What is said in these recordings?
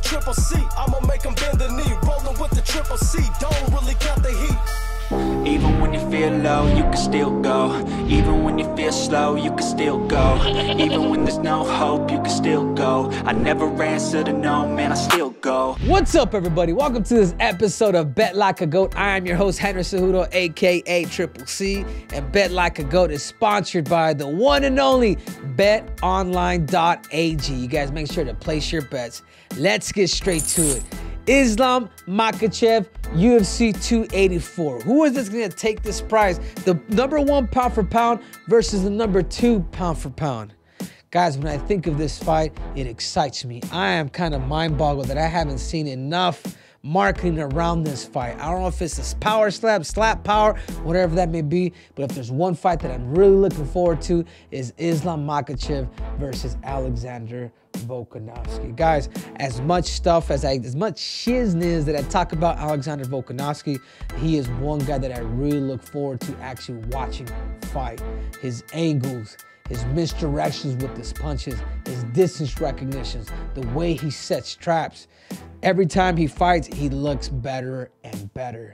triple C, I'ma make him bend the knee. Rolling with the triple C, don't really got the heat. Even when you feel low, you can still go. Even when you feel slow, you can still go. Even when there's no hope, you can still go. I never answer to no, man, I still go. What's up, everybody? Welcome to this episode of Bet Like a Goat. I am your host, Henry Cejudo, aka Triple C, and Bet Like a Goat is sponsored by the one and only BetOnline.ag. You guys make sure to place your bets. Let's get straight to it. Islam Makhachev, UFC 284. Who is this going to take this prize? The #1 pound for pound versus the #2 pound for pound. Guys, when I think of this fight, it excites me. I am kind of mind-boggled that I haven't seen enough marketing around this fight. I don't know if it's a power slap power, whatever that may be, but if there's one fight that I'm really looking forward to is Islam Makhachev versus Alexander Volkanovski. Guys, as much shizness that I talk about Alexander Volkanovski, he is one guy that I really look forward to actually watching fight. His angles, his misdirections with his punches, his distance recognitions, the way he sets traps. Every time he fights, he looks better and better.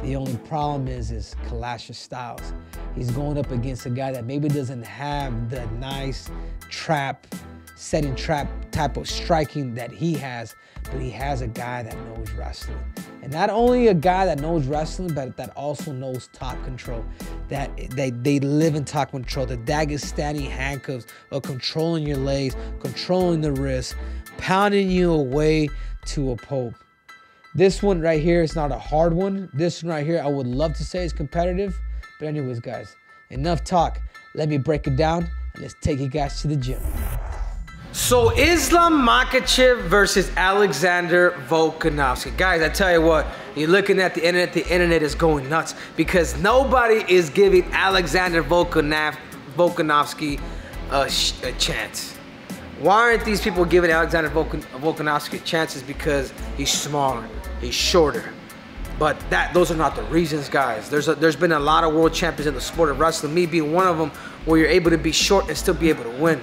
The only problem is clash of styles. He's going up against a guy that maybe doesn't have the nice setting trap type of striking that he has, but he has a guy that knows wrestling. And not only a guy that knows wrestling, but that also knows top control. That they live in top control. The Dagestani handcuffs of controlling your legs, controlling the wrist, pounding you away to a pulp. This one right here is not a hard one. This one right here, I would love to say is competitive. But anyways, guys, enough talk. Let me break it down and let's take you guys to the gym. So Islam Makhachev versus Alexander Volkanovski. Guys, I tell you what, you're looking at the internet is going nuts because nobody is giving Alexander Volkanovski a chance. Why aren't these people giving Alexander Volkanovski chances? Because he's smaller, he's shorter. But those are not the reasons, guys. There's been a lot of world champions in the sport of wrestling, me being one of them, where you're able to be short and still be able to win.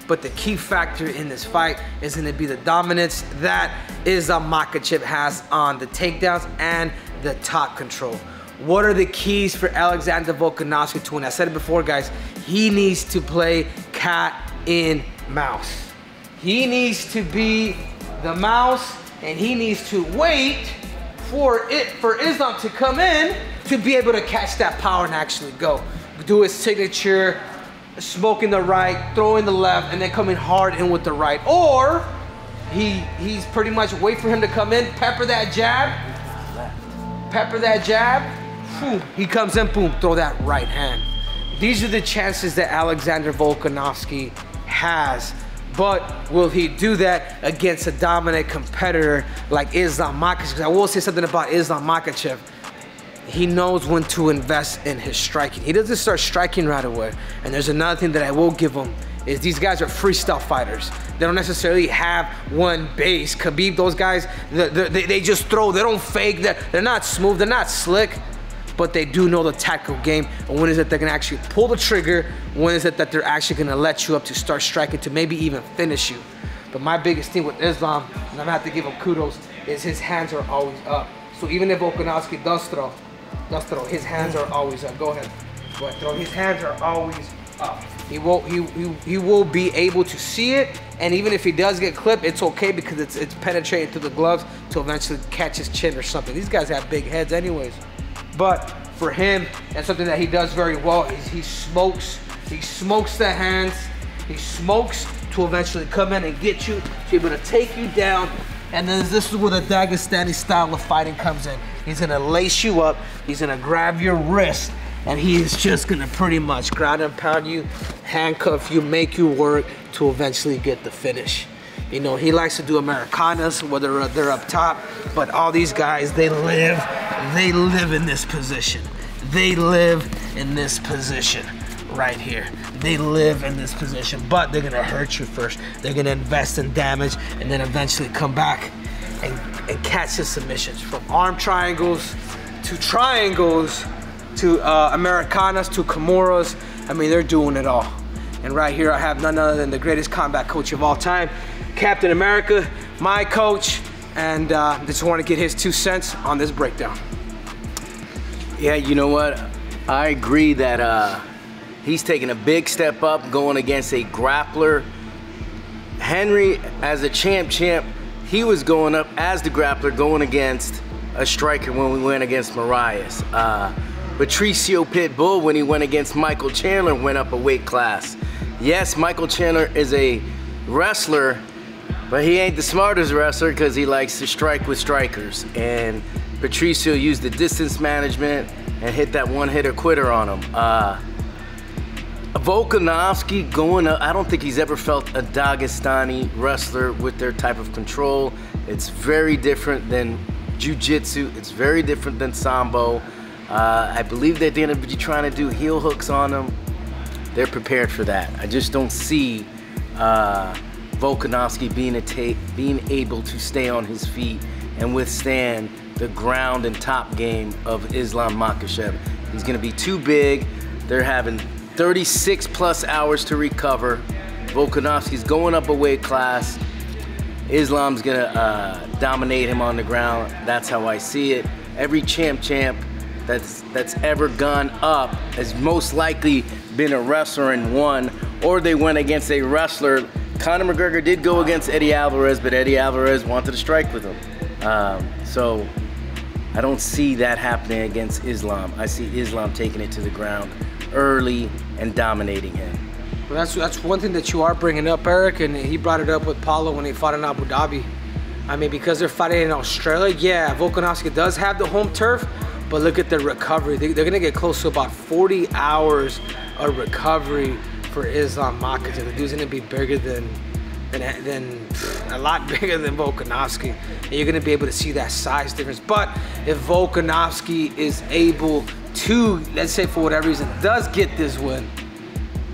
But the key factor in this fight is going to be the dominance that Islam Makhachev has on the takedowns and the top control. What are the keys for Alexander Volkanovski to win? I said it before, guys. He needs to play cat and mouse. He needs to be the mouse, and he needs to wait for Islam to come in to be able to catch that power and actually go. Do his signature, smoking the right, throwing the left, and then coming hard in with the right. Or he's pretty much wait for him to come in, pepper that jab, whew, he comes in, boom, throw that right hand. These are the chances that Alexander Volkanovski has. But will he do that against a dominant competitor like Islam Makhachev? Because I will say something about Islam Makhachev. He knows when to invest in his striking. He doesn't start striking right away. And there's another thing that I will give him is these guys are freestyle fighters. They don't necessarily have one base. Khabib, those guys, they just throw. They don't fake. They're not smooth. They're not slick. But they do know the tactical game. And when is it they're going to actually pull the trigger? When is it that they're actually going to let you up to start striking to maybe even finish you? But my biggest thing with Islam, and I'm going to have to give him kudos, is his hands are always up. So even if Volkanovski does throw, his hands are always up. Go ahead, throw. His hands are always up. He will be able to see it, and even if he does get clipped, it's okay because it's penetrating through the gloves to eventually catch his chin or something. These guys have big heads anyways. But for him, and something that he does very well is he smokes the hands. He smokes to eventually come in and get you, to be able to take you down. And then this is where the Dagestani style of fighting comes in. He's gonna lace you up, he's gonna grab your wrist, and he is just gonna pretty much ground and pound you, handcuff you, make you work to eventually get the finish. You know, he likes to do Americanas, whether they're up top, but all these guys, they live in this position. They live in this position right here. They live in this position, but they're gonna hurt you first. They're gonna invest in damage and then eventually come back and catch the submissions. From arm triangles to Americanas to Kimuras. I mean, they're doing it all. And right here I have none other than the greatest combat coach of all time, Captain America, my coach, and just want to get his 2 cents on this breakdown. Yeah, you know what? I agree that he's taking a big step up going against a grappler. Henry, as a champ, he was going up as the grappler going against a striker when we went against Marias. Patricio Pitbull, when he went against Michael Chandler, went up a weight class. Yes, Michael Chandler is a wrestler, but he ain't the smartest wrestler because he likes to strike with strikers. And Patricio used the distance management and hit that one-hitter quitter on him. Volkanovski going up, I don't think he's ever felt a Dagestani wrestler with their type of control. It's very different than jiu-jitsu. It's very different than sambo. I believe that they're going to be trying to do heel hooks on him. They're prepared for that. I just don't see Volkanovski being able to stay on his feet and withstand the ground and top game of Islam Makhachev. He's going to be too big. They're having 36 plus hours to recover. Volkanovski's going up a weight class. Islam's going to dominate him on the ground. That's how I see it. Every champ that's ever gone up has most likely been a wrestler and won, or they went against a wrestler. Conor McGregor did go against Eddie Alvarez, but Eddie Alvarez wanted to strike with him. So I don't see that happening against Islam. I see Islam taking it to the ground early and dominating him. Well, that's one thing that you are bringing up, Eric, and he brought it up with Paulo when they fought in Abu Dhabi. I mean, because they're fighting in Australia, yeah, Volkanovski does have the home turf, but look at the recovery. They're going to get close to about 40 hours of recovery for Islam Makhachev. The dude's going to be bigger than a lot bigger than Volkanovski. And you're going to be able to see that size difference. But if Volkanovski is able to, let's say for whatever reason, does get this win,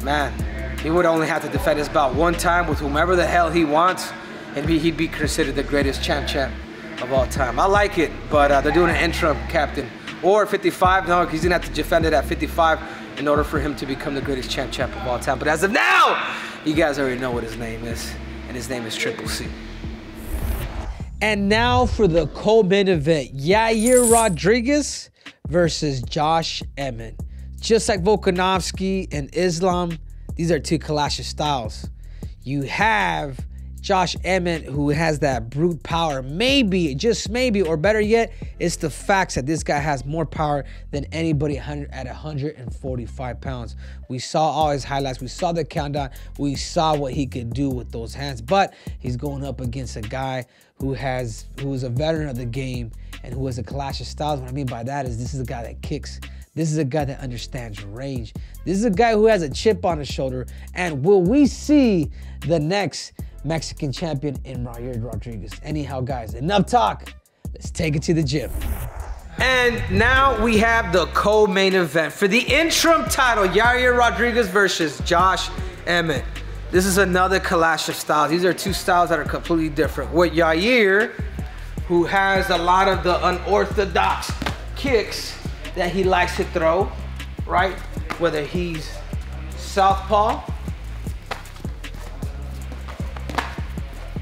man, he would only have to defend his belt one time with whomever the hell he wants, and he'd be considered the greatest champ of all time. I like it, but they're doing an interim captain. Or 55, no, he's gonna have to defend it at 55 in order for him to become the greatest champ of all time. But as of now, you guys already know what his name is, and his name is Triple C. And now for the co-main event, Yair Rodriguez versus Josh Emmett. Just like Volkanovski and Islam, these are two clashes styles. You have Josh Emmett, who has that brute power, maybe, just maybe, or better yet, it's the facts that this guy has more power than anybody at 145 pounds. We saw all his highlights, we saw the countdown, we saw what he could do with those hands, but he's going up against a guy who is a veteran of the game and who has a clash of styles. What I mean by that is this is a guy that kicks. This is a guy that understands range. This is a guy who has a chip on his shoulder. And will we see the next Mexican champion in Yair Rodriguez? Anyhow, guys, enough talk. Let's take it to the gym. And now we have the co-main event for the interim title, Yair Rodriguez versus Josh Emmett. This is another clash of styles. These are two styles that are completely different. With Yair, who has a lot of the unorthodox kicks that he likes to throw, right? Whether he's southpaw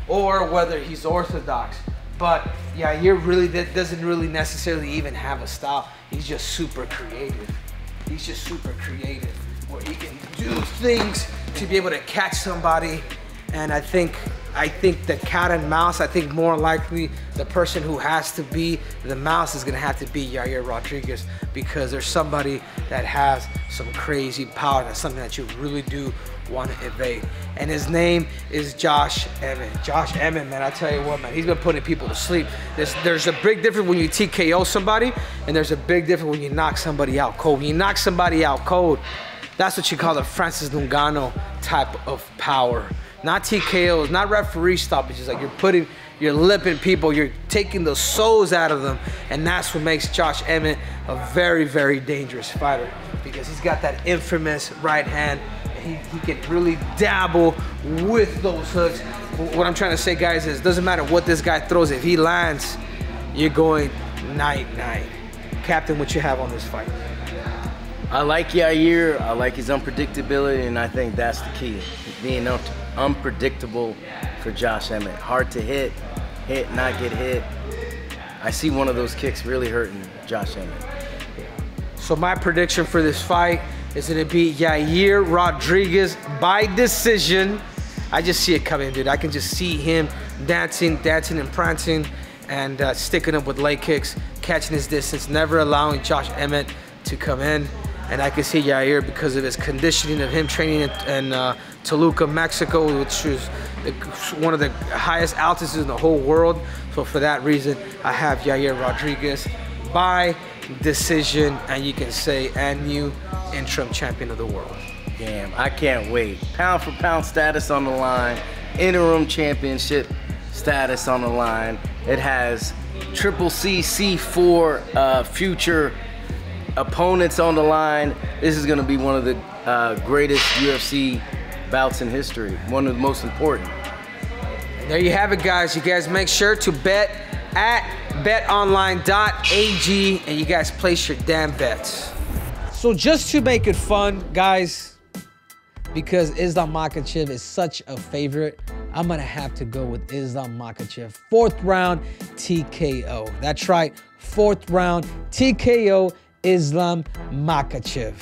or whether he's orthodox. But Yair really doesn't really necessarily even have a style. He's just super creative. He's just super creative, where he can do things to be able to catch somebody. And I think the cat and mouse, I think more likely the person who has to be the mouse is gonna have to be Yair Rodriguez, because there's somebody that has some crazy power. That's something that you really do want to evade. And his name is Josh Emmett. Josh Emmett, man, I tell you what, man, he's been putting people to sleep. There's a big difference when you TKO somebody, and there's a big difference when you knock somebody out cold. When you knock somebody out cold, that's what you call the Francis Ngannou type of power. Not TKOs, not referee stoppages. Like you're lipping people, you're taking the souls out of them. And that's what makes Josh Emmett a very, very dangerous fighter, because he's got that infamous right hand. And he can really dabble with those hooks. What I'm trying to say, guys, is it doesn't matter what this guy throws. If he lands, you're going night-night. Captain, what you have on this fight? I like Yair, I like his unpredictability, and I think that's the key, being unpredictable for Josh Emmett. Hard to hit, hit, not get hit. I see one of those kicks really hurting Josh Emmett. So my prediction for this fight is going to be Yair Rodriguez by decision. I just see it coming, dude. I can just see him dancing and prancing and sticking up with leg kicks, catching his distance, never allowing Josh Emmett to come in. And I can see Yair, because of his conditioning of him training in Toluca, Mexico, which is one of the highest altitudes in the whole world. So for that reason, I have Yair Rodriguez by decision, and you can say, and new interim champion of the world. Damn, I can't wait. Pound for pound status on the line, interim championship status on the line. It has Triple C C4 future opponents on the line. This is gonna be one of the greatest UFC bouts in history, one of the most important. There you have it, guys. You guys make sure to bet at BetOnline.ag, and you guys place your damn bets. So just to make it fun, guys, because Islam Makhachev is such a favorite, I'm gonna have to go with Islam Makhachev. 4th round TKO. That's right, 4th round TKO, Islam Makhachev.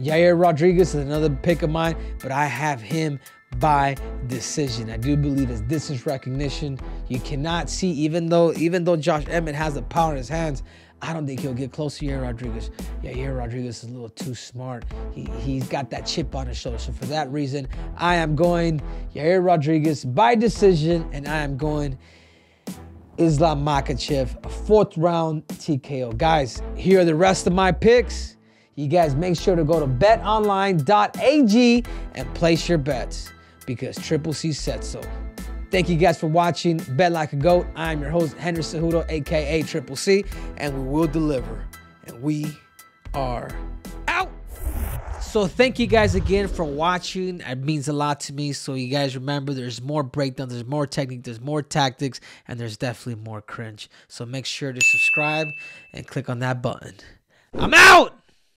Yair Rodriguez is another pick of mine, but I have him by decision. I do believe it's distance recognition. You cannot see, even though Josh Emmett has the power in his hands, I don't think he'll get close to Yair Rodriguez. Yair Rodriguez is a little too smart. He's got that chip on his shoulder. So for that reason, I am going Yair Rodriguez by decision, and I am going Islam Makhachev, a 4th round TKO. Guys, here are the rest of my picks. You guys make sure to go to betonline.ag and place your bets, because Triple C said so. Thank you guys for watching Bet Like a Goat. I'm your host, Henry Cejudo, aka Triple C, and we will deliver. And we are out. So thank you guys again for watching. It means a lot to me. So you guys remember, there's more breakdowns, there's more technique, there's more tactics, and there's definitely more cringe. So make sure to subscribe and click on that button. I'm out!